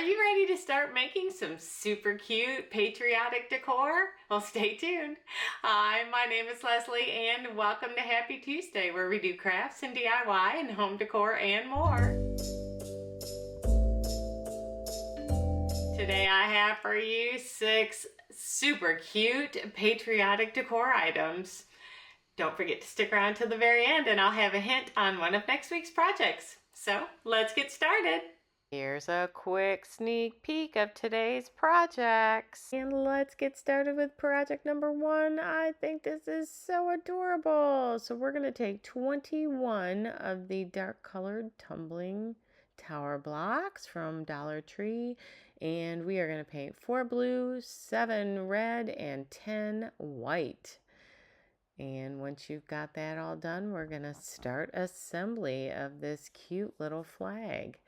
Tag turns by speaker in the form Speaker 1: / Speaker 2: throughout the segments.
Speaker 1: Are you ready to start making some super cute patriotic decor? Well, stay tuned. Hi, my name is Leslie and welcome to Happy Tuesday, where we do crafts and DIY and home decor and more. Today I have for you 6 super cute patriotic decor items. Don't forget to stick around to the very end and I'll have a hint on one of next week's projects. So let's get started. Here's a quick sneak peek of today's projects. And let's get started with project number 1. I think this is so adorable. So we're going to take 21 of the dark colored tumbling tower blocks from Dollar Tree, and we are going to paint 4 blue, 7 red, and 10 white. And once you've got that all done, we're going to start assembly of this cute little flag.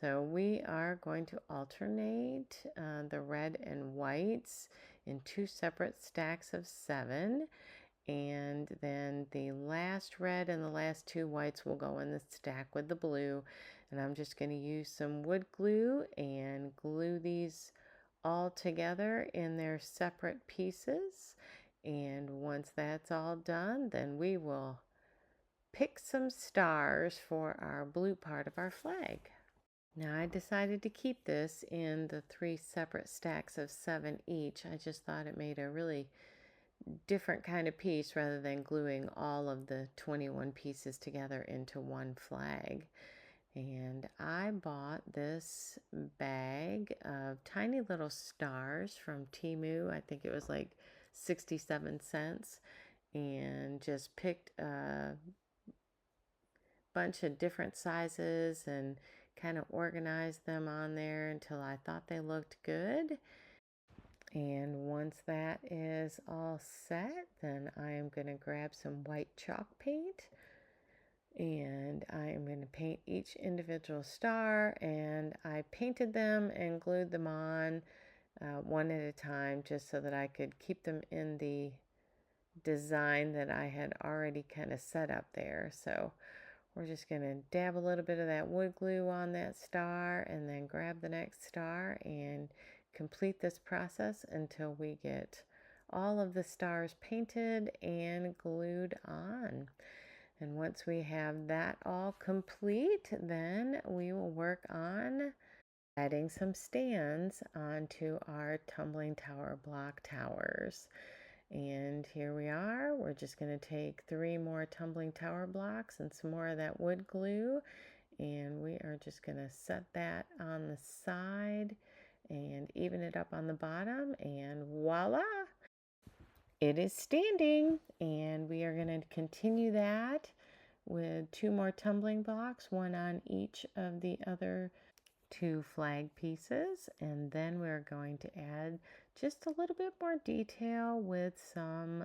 Speaker 1: So we are going to alternate the red and whites in 2 separate stacks of 7. And then the last red and the last 2 whites will go in the stack with the blue. And I'm just going to use some wood glue and glue these all together in their separate pieces. And once that's all done, then we will pick some stars for our blue part of our flag. Now I decided to keep this in the 3 separate stacks of 7 each. I just thought it made a really different kind of piece rather than gluing all of the 21 pieces together into one flag. And I bought this bag of tiny little stars from Temu. I think it was like 67 cents, and just picked a bunch of different sizes and kind of organized them on there until I thought they looked good. And once that is all set, then I am going to grab some white chalk paint and I am going to paint each individual star, and I painted them and glued them on one at a time just so that I could keep them in the design that I had already kind of set up there. So we're just going to dab a little bit of that wood glue on that star and then grab the next star and complete this process until we get all of the stars painted and glued on. And once we have that all complete, then we will work on adding some stands onto our tumbling tower block towers. And here we are. We're just going to take 3 more tumbling tower blocks and some more of that wood glue, and we are just going to set that on the side and even it up on the bottom, and voila, it is standing. And we are going to continue that with 2 more tumbling blocks, one on each of the other 2 flag pieces, and then we're going to add just a little bit more detail with some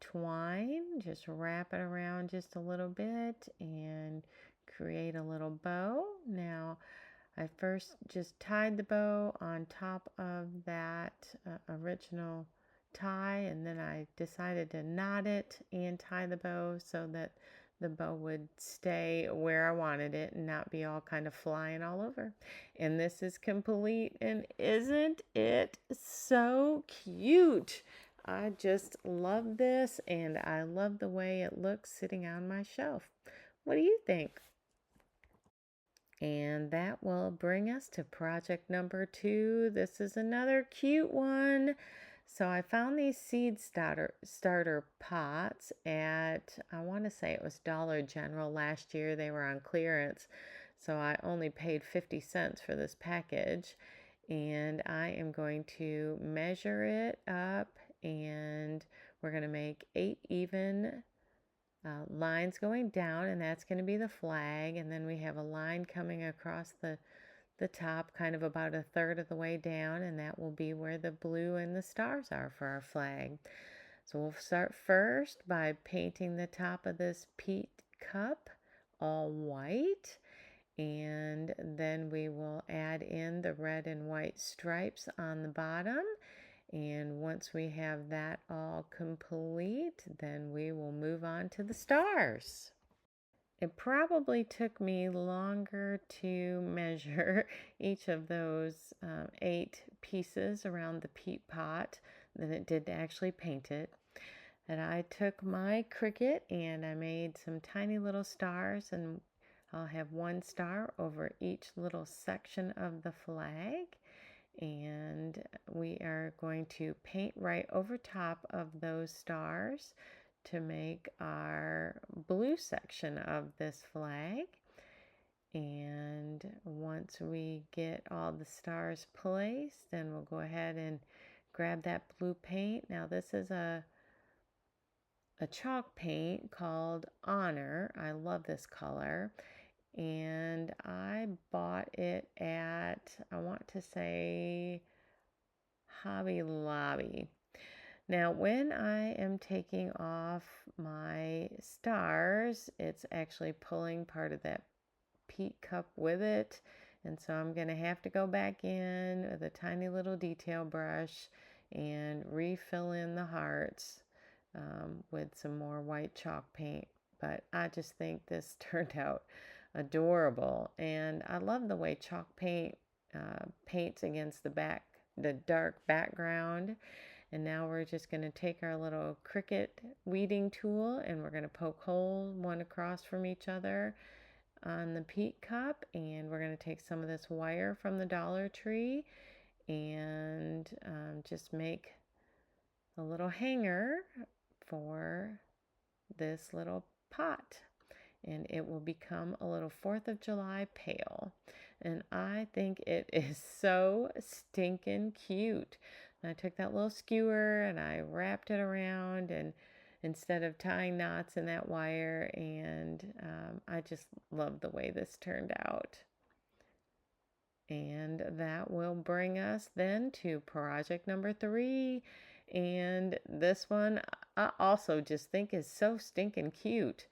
Speaker 1: twine. Just wrap it around just a little bit and create a little bow. Now I first just tied the bow on top of that original tie, and then I decided to knot it and tie the bow so that the bow would stay where I wanted it and not be all kind of flying all over. And this is complete, and isn't it so cute? I just love this, and I love the way it looks sitting on my shelf. What do you think? And that will bring us to project number 2. This is another cute one. So I found these seed starter pots at, I want to say it was Dollar General last year. They were on clearance. So I only paid 50 cents for this package. And I am going to measure it up, and we're going to make 8 even lines going down, and that's going to be the flag. And then we have a line coming across the top, kind of about 1/3 of the way down, and that will be where the blue and the stars are for our flag. So we'll start first by painting the top of this peat cup all white, and then we will add in the red and white stripes on the bottom. And once we have that all complete, then we will move on to the stars. It probably took me longer to measure each of those 8 pieces around the peat pot than it did to actually paint it. And I took my Cricut and I made some tiny little stars, and I'll have one star over each little section of the flag. And we are going to paint right over top of those stars to make our blue section of this flag. And once we get all the stars placed, then we'll go ahead and grab that blue paint. Now this is a chalk paint called Honor. I love this color, and I bought it at, I want to say, Hobby Lobby. Now when I am taking off my stars, it's actually pulling part of that peat cup with it, and so I'm going to have to go back in with a tiny little detail brush and refill in the hearts with some more white chalk paint. But I just think this turned out adorable, and I love the way chalk paint paints against the dark background. And now we're just going to take our little Cricut weeding tool and we're going to poke holes one across from each other on the peat cup, and we're going to take some of this wire from the Dollar Tree and just make a little hanger for this little pot, and it will become a little 4th of July pail. And I think it is so stinking cute. And I took that little skewer and I wrapped it around, and instead of tying knots in that wire, and I just love the way this turned out. And that will bring us then to project number 3. And this one I also just think is so stinking cute.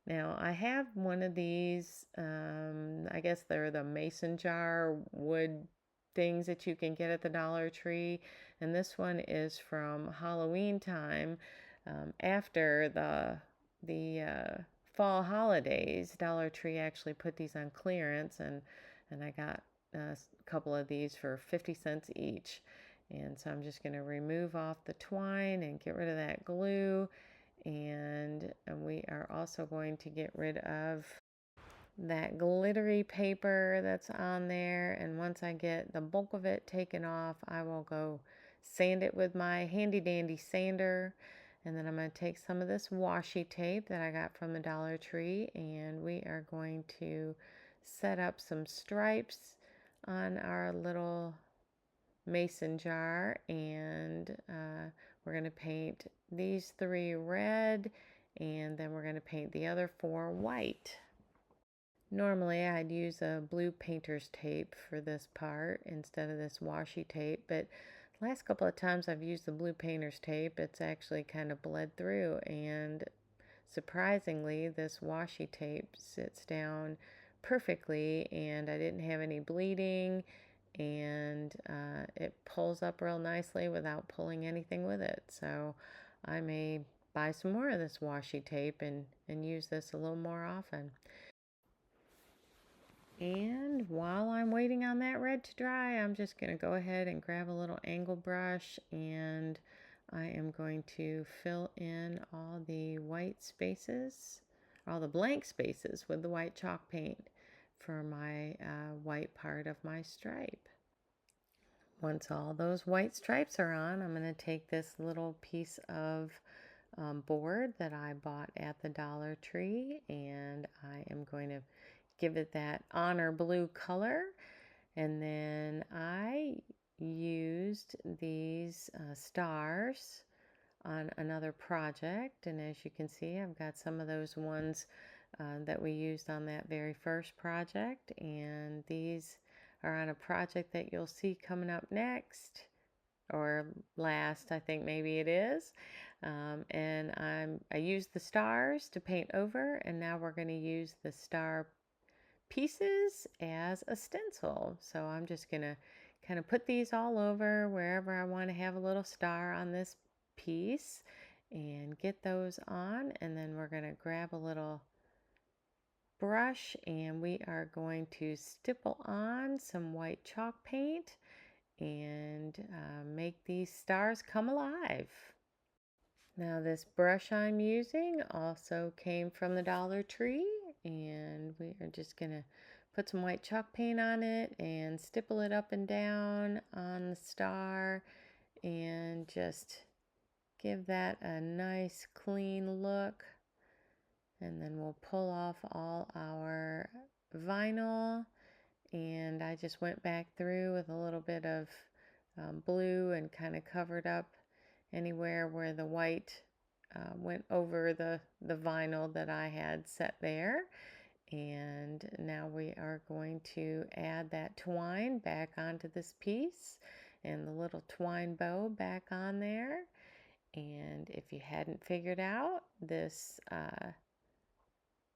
Speaker 1: Now I have one of these, I guess they're the mason jar wood things that you can get at the Dollar Tree. And this one is from Halloween time. After the fall holidays, Dollar Tree actually put these on clearance, and I got a couple of these for 50 cents each. And so I'm just going to remove off the twine and get rid of that glue, and we are also going to get rid of that glittery paper that's on there. And once I get the bulk of it taken off, I will go sand it with my handy dandy sander. And then I'm going to take some of this washi tape that I got from the Dollar Tree, and we are going to set up some stripes on our little mason jar, and we're going to paint these 3 red, and then we're going to paint the other 4 white. Normally I'd use a blue painter's tape for this part instead of this washi tape, but the last couple of times I've used the blue painter's tape, it's actually kind of bled through, and surprisingly this washi tape sits down perfectly, and I didn't have any bleeding, and it pulls up real nicely without pulling anything with it. So I may buy some more of this washi tape and use this a little more often. And while I'm waiting on that red to dry, I'm just going to go ahead and grab a little angle brush, and I am going to fill in all the white spaces, all the blank spaces with the white chalk paint for my white part of my stripe. Once all those white stripes are on, I'm going to take this little piece of board that I bought at the Dollar Tree, and I am going to give it that honor blue color. And then I used these stars on another project, and as you can see, I've got some of those ones that we used on that very first project, and these are on a project that you'll see coming up next, or last, I think maybe it is. And I used the stars to paint over, and now we're going to use the star pieces as a stencil. So I'm just going to kind of put these all over wherever I want to have a little star on this piece and get those on. And then we're going to grab a little brush and we are going to stipple on some white chalk paint and make these stars come alive. Now this brush I'm using also came from the Dollar Tree, and we are just going to put some white chalk paint on it and stipple it up and down on the star and just give that a nice clean look. And then we'll pull off all our vinyl, and I just went back through with a little bit of blue and kind of covered up anywhere where the white went over the vinyl that I had set there. And now we are going to add that twine back onto this piece and the little twine bow back on there. And if you hadn't figured out, this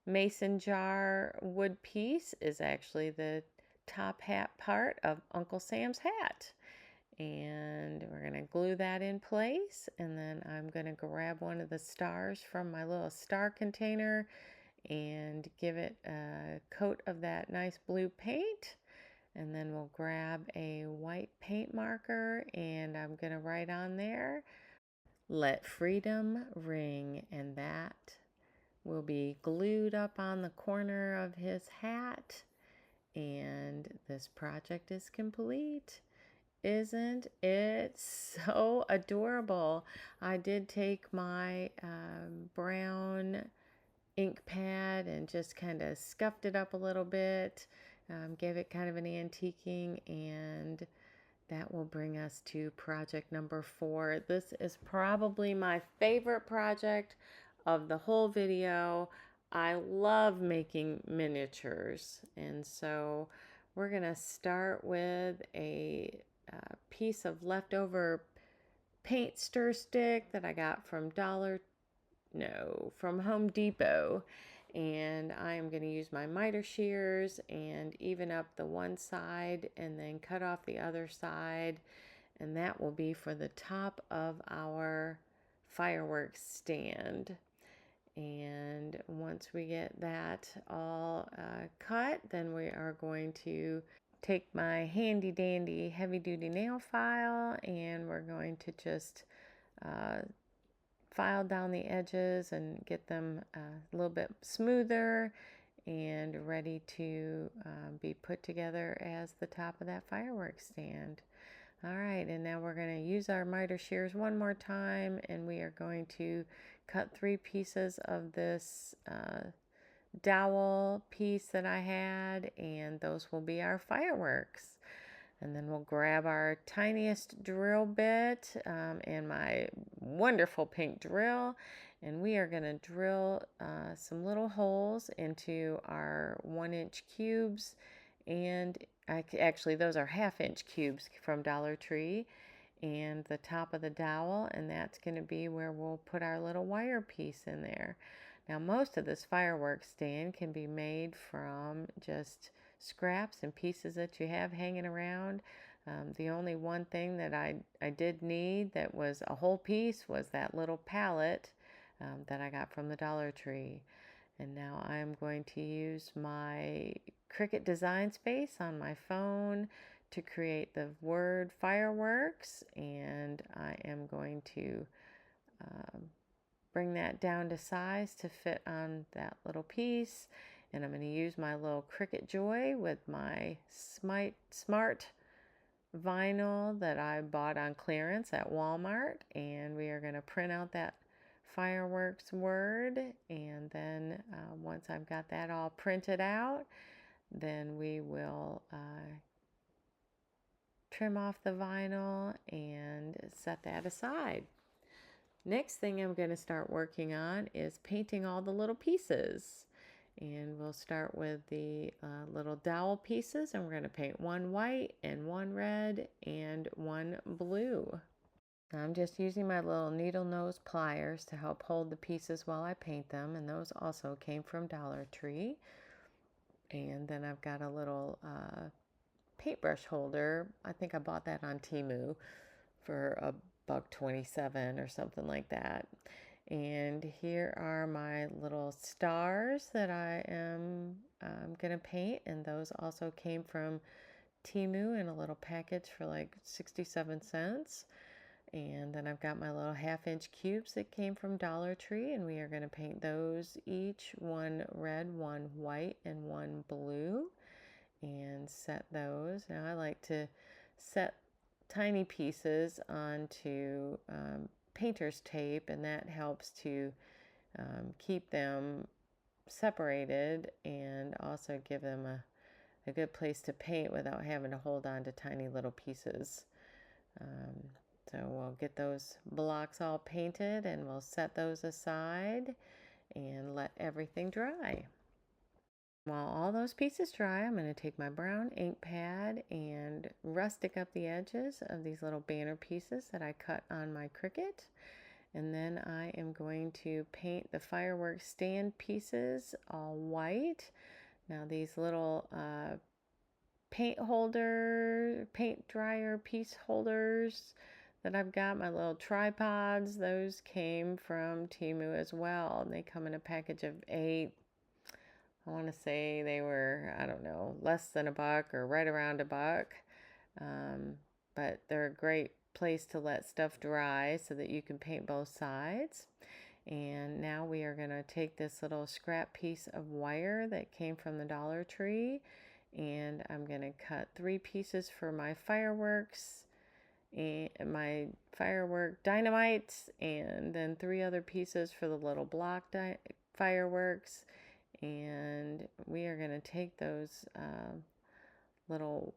Speaker 1: mason jar wood piece is actually the top hat part of Uncle Sam's hat. And we're going to glue that in place, and then I'm going to grab one of the stars from my little star container and give it a coat of that nice blue paint. And then we'll grab a white paint marker, and I'm going to write on there, "Let freedom ring," and that will be glued up on the corner of his hat. And this project is complete. Isn't it so adorable? I did take my brown ink pad and just kind of scuffed it up a little bit, gave it kind of an antiquing, and that will bring us to project number 4. This is probably my favorite project of the whole video. I love making miniatures, and so we're going to start with a piece of leftover paint stir stick that I got from Home Depot. And I am going to use my miter shears and even up the one side and then cut off the other side. And that will be for the top of our fireworks stand. And once we get that all cut, then we are going to take my handy dandy heavy duty nail file, and we're going to just file down the edges and get them a little bit smoother and ready to be put together as the top of that fireworks stand. All right, and now we're going to use our miter shears one more time, and we are going to cut 3 pieces of this dowel piece that I had, and those will be our fireworks. And then we'll grab our tiniest drill bit and my wonderful pink drill, and we are going to drill some little holes into our 1-inch cubes, and actually those are 1/2-inch cubes from Dollar Tree, and the top of the dowel, and that's going to be where we'll put our little wire piece in there. Now most of this fireworks stand can be made from just scraps and pieces that you have hanging around. The only one thing that I did need that was a whole piece was that little palette that I got from the Dollar Tree. And now I'm going to use my Cricut Design Space on my phone to create the word fireworks, and I am going to bring that down to size to fit on that little piece. And I'm going to use my little Cricut Joy with my Smart vinyl that I bought on clearance at Walmart, and we are going to print out that fireworks word. And then once I've got that all printed out, then we will trim off the vinyl and set that aside. Next thing I'm going to start working on is painting all the little pieces. And we'll start with the little dowel pieces, and we're going to paint 1 white and 1 red and 1 blue. I'm just using my little needle nose pliers to help hold the pieces while I paint them, and those also came from Dollar Tree. And then I've got a little paintbrush holder. I think I bought that on Temu for $1.27 or something like that. And here are my little stars that I am going to paint, and those also came from Temu in a little package for like 67 cents. And then I've got my little 1/2-inch cubes that came from Dollar Tree, and we are going to paint those each one red, one white, and one blue, and set those. Now I like to set tiny pieces onto painter's tape, and that helps to keep them separated and also give them a good place to paint without having to hold on to tiny little pieces. So we'll get those blocks all painted, and we'll set those aside and let everything dry. While all those pieces dry, I'm going to take my brown ink pad and rustic up the edges of these little banner pieces that I cut on my Cricut. And then I am going to paint the fireworks stand pieces all white. Now these little paint dryer piece holders that I've got, my little tripods, those came from Temu as well. And they come in a package of 8. I want to say they were, I don't know, less than $1 or right around $1. But they're a great place to let stuff dry so that you can paint both sides. And now we are going to take this little scrap piece of wire that came from the Dollar Tree, and I'm going to cut 3 pieces for my fireworks and my firework dynamites, and then 3 other pieces for the little block fireworks. And we are going to take those little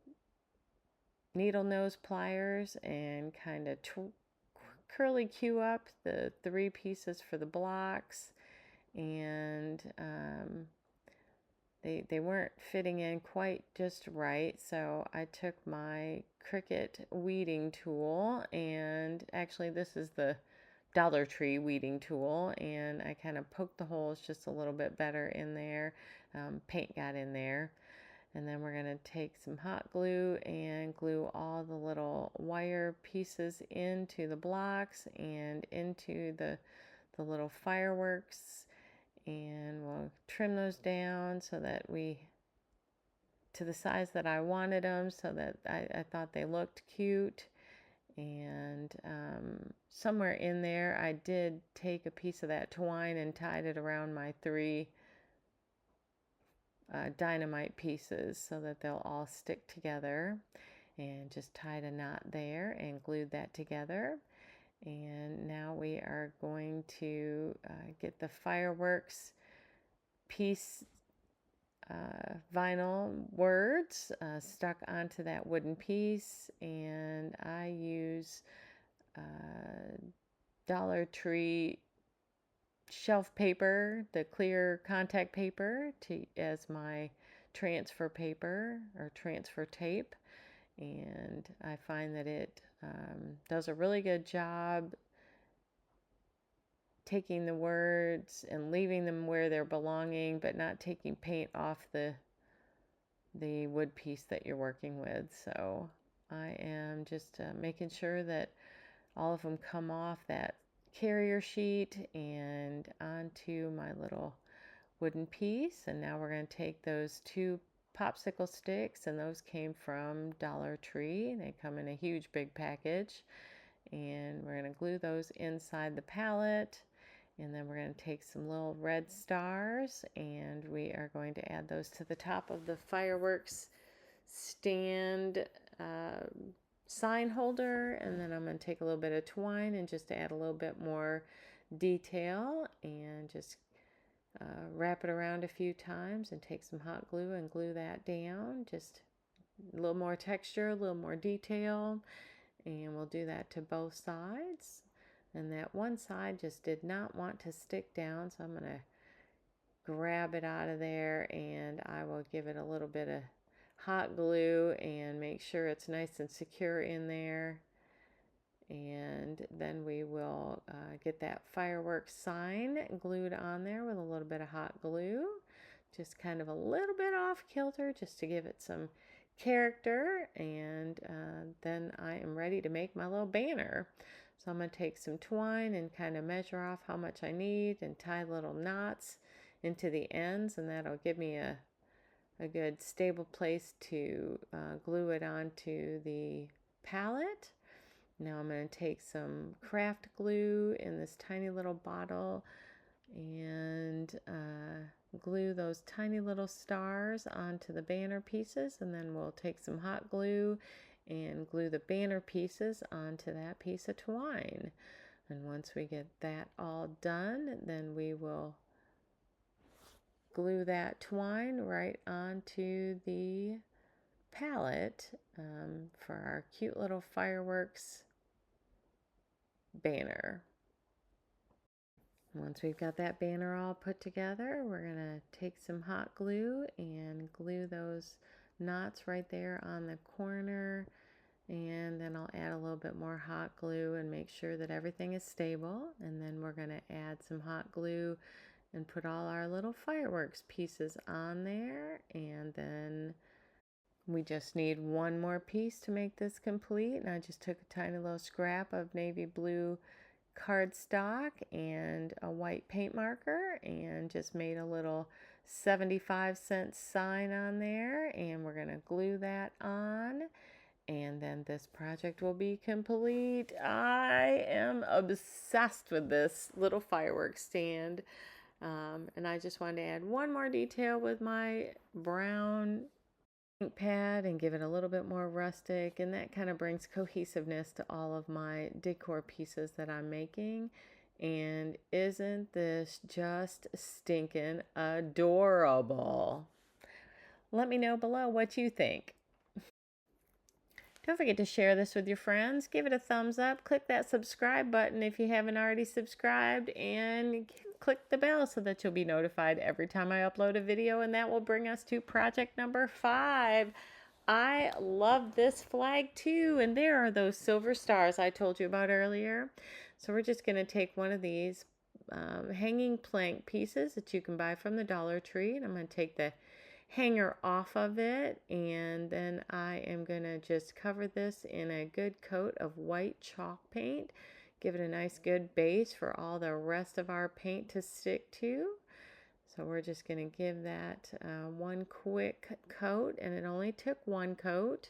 Speaker 1: needle nose pliers and kind of curly cue up the 3 pieces for the blocks, and they weren't fitting in quite just right, so I took my Cricut weeding tool, and actually this is the Dollar Tree weeding tool, and I kind of poked the holes just a little bit better in there. Paint got in there. And then we're going to take some hot glue and glue all the little wire pieces into the blocks and into the little fireworks. And we'll trim those down so that to the size that I wanted them, so that I thought they looked cute. And somewhere in there I did take a piece of that twine and tied it around my 3 dynamite pieces so that they'll all stick together, and just tied a knot there and glued that together. And now we are going to get the fireworks piece vinyl words stuck onto that wooden piece, and I use Dollar Tree shelf paper, the clear contact paper, as my transfer paper or transfer tape, and I find that it does a really good job taking the words and leaving them where they're belonging, but not taking paint off the wood piece that you're working with. So I am just making sure that all of them come off that carrier sheet and onto my little wooden piece. And now we're going to take those 2 popsicle sticks, and those came from Dollar Tree. They come in a huge big package, and we're going to glue those inside the palette. And then we're going to take some little red stars, and we are going to add those to the top of the fireworks stand sign holder. And then I'm going to take a little bit of twine and just add a little bit more detail, and just wrap it around a few times and take some hot glue and glue that down. Just a little more texture, a little more detail, and we'll do that to both sides. And that one side just did not want to stick down, so I'm going to grab it out of there, and I will give it a little bit of hot glue and make sure it's nice and secure in there. And then we will get that fireworks sign glued on there with a little bit of hot glue, just kind of a little bit off kilter, just to give it some character. And then I am ready to make my little banner. So I'm going to take some twine and kind of measure off how much I need and tie little knots into the ends, and that'll give me a good stable place to glue it onto the palette. Now I'm going to take some craft glue in this tiny little bottle and glue those tiny little stars onto the banner pieces, and then we'll take some hot glue and glue the banner pieces onto that piece of twine. And once we get that all done, then we will glue that twine right onto the palette for our cute little fireworks banner. Once we've got that banner all put together, we're going to take some hot glue and glue those knots right there on the corner, and then I'll add a little bit more hot glue and make sure that everything is stable, and then we're going to add some hot glue and put all our little fireworks pieces on there, and then we just need one more piece to make this complete. And I just took a tiny little scrap of navy blue cardstock and a white paint marker and just made a little 75-cent sign on there, and we're going to glue that on, and then this project will be complete. I am obsessed with this little fireworks stand, and I just wanted to add one more detail with my brown ink pad and give it a little bit more rustic, and that kind of brings cohesiveness to all of my decor pieces that I'm making. And isn't this just stinking adorable? Let me know below what you think. Don't forget to share this with your friends. Give it a thumbs up. Click that subscribe button if you haven't already subscribed, and click the bell so that you'll be notified every time I upload a video, and that will bring us to project number 5. I love this flag too, and there are those silver stars I told you about earlier. So we're just going to take one of these hanging plank pieces that you can buy from the Dollar Tree, and I'm going to take the hanger off of it, and then I am going to just cover this in a good coat of white chalk paint. Give it a nice good base for all the rest of our paint to stick to. So we're just going to give that one quick coat, and it only took one coat,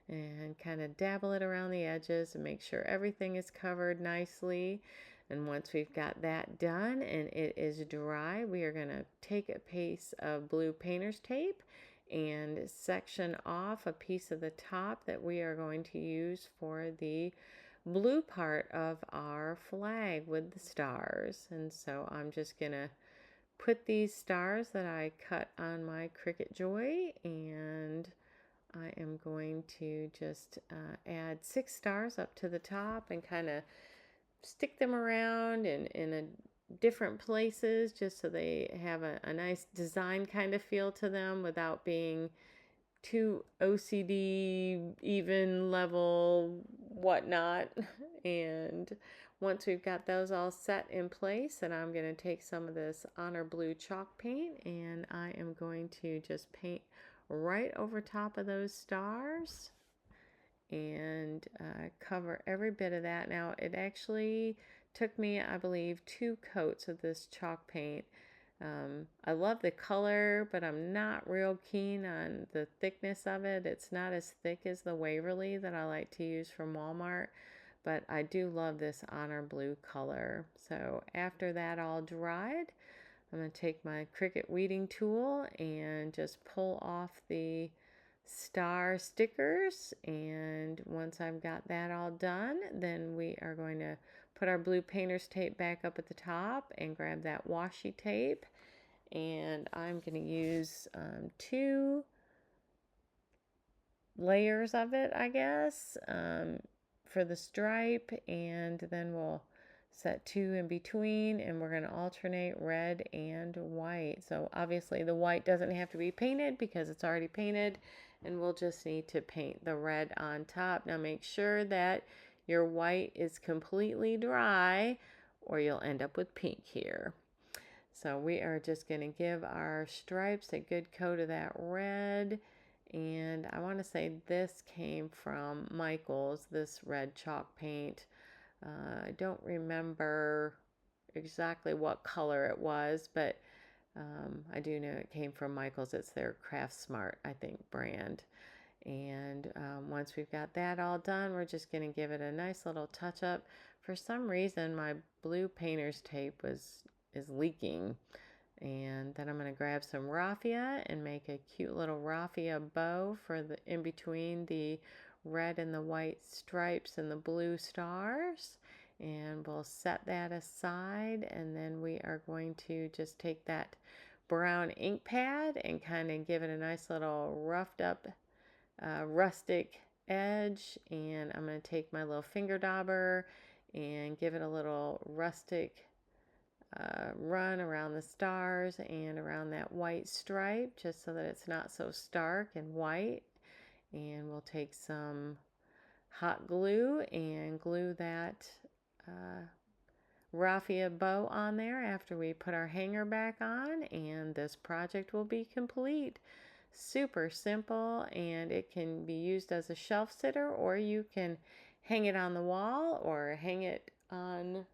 Speaker 1: and kind of dabble it around the edges and make sure everything is covered nicely. And once we've got that done and it is dry, we are going to take a piece of blue painter's tape and section off a piece of the top that we are going to use for the blue part of our flag with the stars. And so I'm just going to put these stars that I cut on my Cricut Joy, and I am going to just add 6 stars up to the top and kind of stick them around in different places just so they have a nice design kind of feel to them without being too OCD, even level, whatnot. And once we've got those all set in place, then I'm going to take some of this Honor Blue chalk paint, and I am going to just paint right over top of those stars and cover every bit of that. Now, it actually took me, I believe, 2 coats of this chalk paint. I love the color, but I'm not real keen on the thickness of it. It's not as thick as the Waverly that I like to use from Walmart, but I do love this Honor Blue color. So after that all dried, I'm going to take my Cricut weeding tool and just pull off the star stickers, and once I've got that all done, then we are going to put our blue painter's tape back up at the top and grab that washi tape, and I'm going to use 2 layers of it, I guess, for the stripe, and then we'll set 2 in between, and we're going to alternate red and white. So obviously the white doesn't have to be painted because it's already painted, and we'll just need to paint the red on top. Now make sure that your white is completely dry or you'll end up with pink here. So we are just going to give our stripes a good coat of that red, and I want to say this came from Michael's, this red chalk paint. I don't remember exactly what color it was, but I do know it came from Michael's. It's their Craft Smart, I think, brand. And once we've got that all done, we're just going to give it a nice little touch up. For some reason, my blue painter's tape is leaking. And then I'm going to grab some raffia and make a cute little raffia bow for the in between the red and the white stripes and the blue stars. And we'll set that aside, and then we are going to just take that brown ink pad and kind of give it a nice little roughed up rustic edge. And I'm going to take my little finger dauber and give it a little rustic run around the stars and around that white stripe, just so that it's not so stark and white. And we'll take some hot glue and glue that raffia bow on there after we put our hanger back on, and this project will be complete. Super simple, and it can be used as a shelf sitter, or you can hang it on the wall or hang it on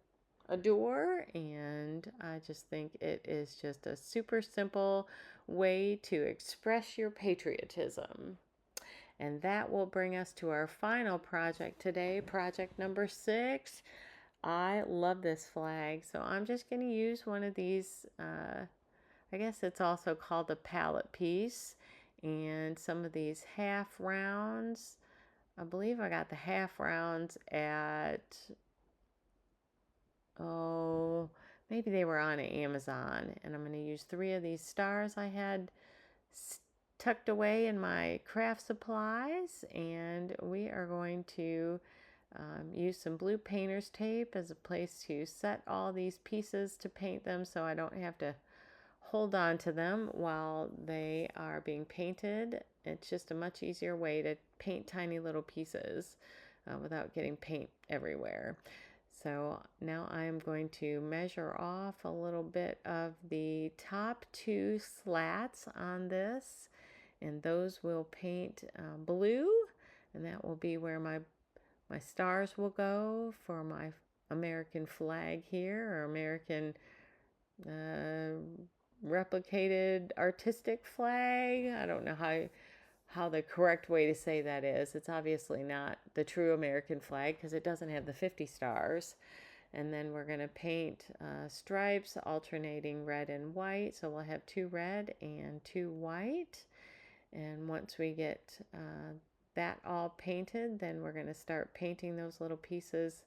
Speaker 1: a door. And I just think it is just a super simple way to express your patriotism. And that will bring us to our final project today, project number 6. I love this flag, so I'm just going to use one of these, I guess it's also called a palette piece, and some of these half rounds. I believe I got the half rounds at, oh, maybe they were on Amazon. And I'm going to use 3 of these stars I had tucked away in my craft supplies, and we are going to use some blue painter's tape as a place to set all these pieces to paint them, so I don't have to hold on to them while they are being painted. It's just a much easier way to paint tiny little pieces without getting paint everywhere. So now I'm going to measure off a little bit of the top 2 slats on this, and those will paint blue, and that will be where my stars will go for my American flag here, or American replicated artistic flag. I don't know how the correct way to say that is. It's obviously not the true American flag because it doesn't have the 50 stars. And then we're going to paint stripes alternating red and white. So we'll have 2 red and 2 white. And once we get that all painted, then we're going to start painting those little pieces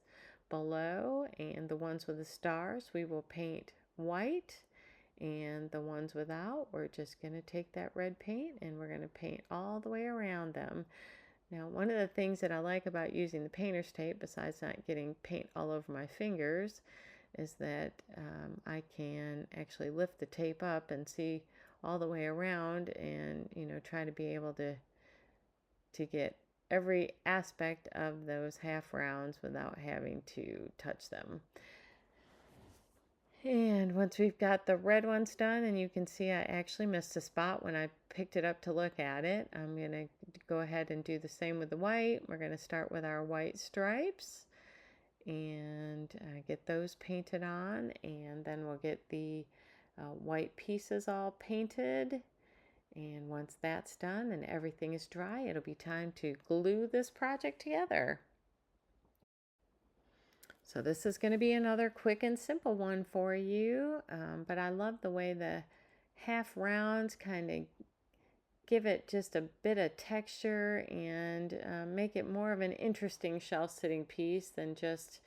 Speaker 1: below. And the ones with the stars we will paint white, and the ones without, we're just going to take that red paint and we're going to paint all the way around them. Now, one of the things that I like about using the painter's tape, besides not getting paint all over my fingers, is that I can actually lift the tape up and see all the way around, and try to be able to get every aspect of those half rounds without having to touch them. And once we've got the red ones done, and you can see I actually missed a spot when I picked it up to look at it, I'm going to go ahead and do the same with the white. We're going to start with our white stripes and get those painted on, and then we'll get the white pieces all painted. And once that's done and everything is dry, it'll be time to glue this project together. So this is going to be another quick and simple one for you, but I love the way the half rounds kind of give it just a bit of texture and make it more of an interesting shelf sitting piece than just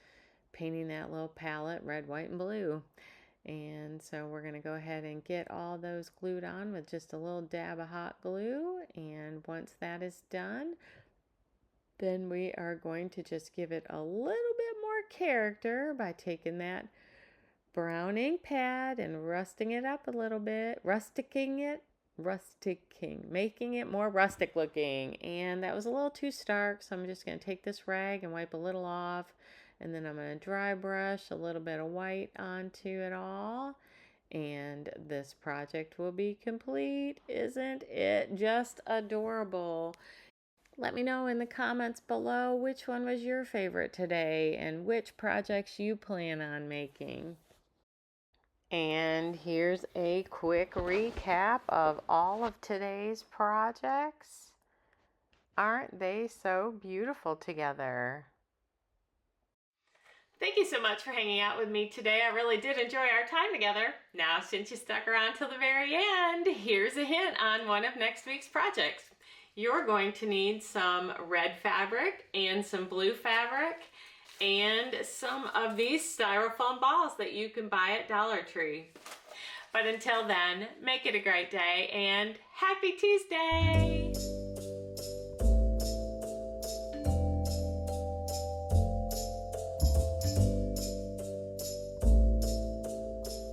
Speaker 1: painting that little palette red, white, and blue. And so we're going to go ahead and get all those glued on with just a little dab of hot glue. And once that is done, then we are going to just give it a little bit more character by taking that brown ink pad and rusting it up a little bit, rusticking, making it more rustic looking. And that was a little too stark, so I'm just going to take this rag and wipe a little off, and then I'm going to dry brush a little bit of white onto it all, and this project will be complete. Isn't it just adorable? Let me know in the comments below which one was your favorite today and which projects you plan on making. And here's a quick recap of all of today's projects. Aren't they so beautiful together? Thank you so much for hanging out with me today. I really did enjoy our time together. Now, since you stuck around till the very end, here's a hint on one of next week's projects. You're going to need some red fabric and some blue fabric and some of these styrofoam balls that you can buy at Dollar Tree. But until then, make it a great day and happy Tuesday!